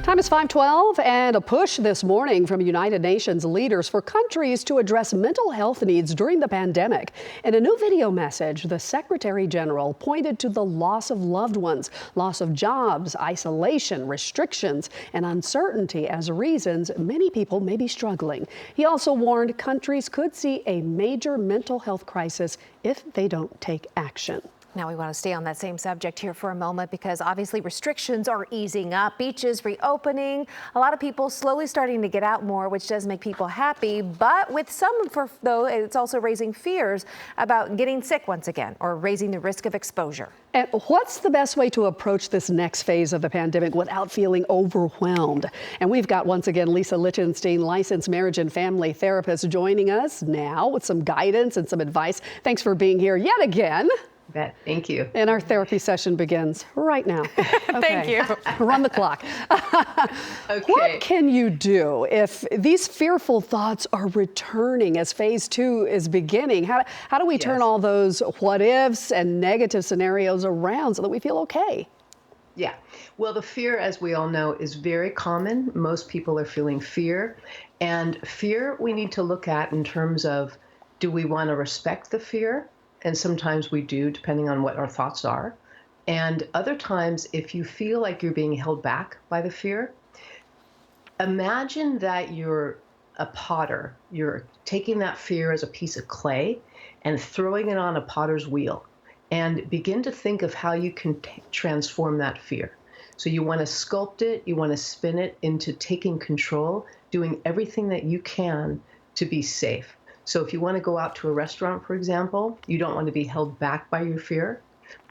Time is 5:12, and a push this morning from United Nations leaders for countries to address mental health needs during the pandemic. In a new video message, the Secretary General pointed to the loss of loved ones, loss of jobs, isolation, restrictions, and uncertainty as reasons many people may be struggling. He also warned countries could see a major mental health crisis if they don't take action. Now we want to stay on that same subject here for a moment because obviously restrictions are easing up, beaches reopening, a lot of people slowly starting to get out more, which does make people happy. But with some, though, it's also raising fears about getting sick once again or raising the risk of exposure. And what's the best way to approach this next phase of the pandemic without feeling overwhelmed? And we've got, once again, Lisa Lichtenstein, licensed marriage and family therapist, joining us now with some guidance and some advice. Thanks for being here yet again. Bet. Thank you. And our therapy session begins right now. Thank you. Run the clock. Okay. What can you do if these fearful thoughts are returning as phase 2 is beginning? How do we turn all those what ifs and negative scenarios around so that we feel okay? Yeah. Well, the fear, as we all know, is very common. Most people are feeling fear. And fear we need to look at in terms of, do we want to respect the fear? And sometimes we do, depending on what our thoughts are. And other times, if you feel like you're being held back by the fear, imagine that you're a potter. You're taking that fear as a piece of clay and throwing it on a potter's wheel. And begin to think of how you can transform that fear. So you want to sculpt it, you want to spin it into taking control, doing everything that you can to be safe. So if you want to go out to a restaurant, for example, you don't want to be held back by your fear,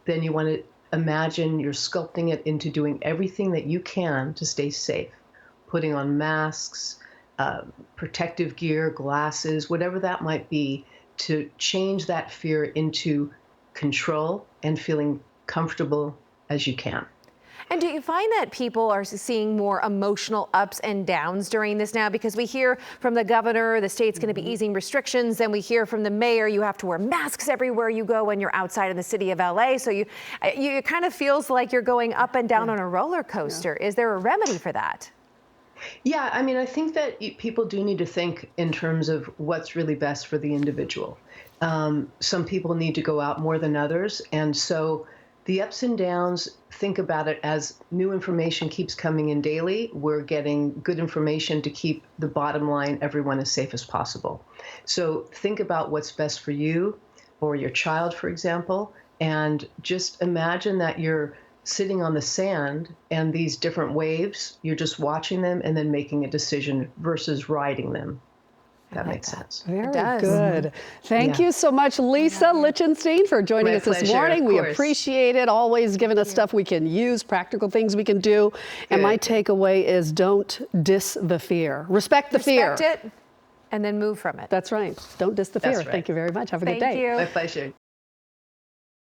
then you want to imagine you're sculpting it into doing everything that you can to stay safe, putting on masks, protective gear, glasses, whatever that might be, to change that fear into control and feeling comfortable as you can. And do you find that people are seeing more emotional ups and downs during this now? Because we hear from the governor, the state's going to be easing restrictions. Then we hear from the mayor, you have to wear masks everywhere you go when you're outside of the city of LA. So you kind of feels like you're going up and down on a roller coaster. Is there a remedy for that? Yeah, I mean, I think that people do need to think in terms of what's really best for the individual. Some people need to go out more than others. And so the ups and downs, think about it as new information keeps coming in daily. We're getting good information to keep the bottom line, everyone as safe as possible. So think about what's best for you or your child, for example, and just imagine that you're sitting on the sand and these different waves, you're just watching them and then making a decision versus riding them. That makes sense. Very good. Thank you so much, Lisa Lichtenstein, for joining us this morning. We appreciate it. Always giving us stuff we can use, practical things we can do. And my takeaway is don't diss the fear. Respect the fear. Respect it and then move from it. That's right. Don't diss the fear. That's right. Thank you very much. Have a good day. Thank you. My pleasure.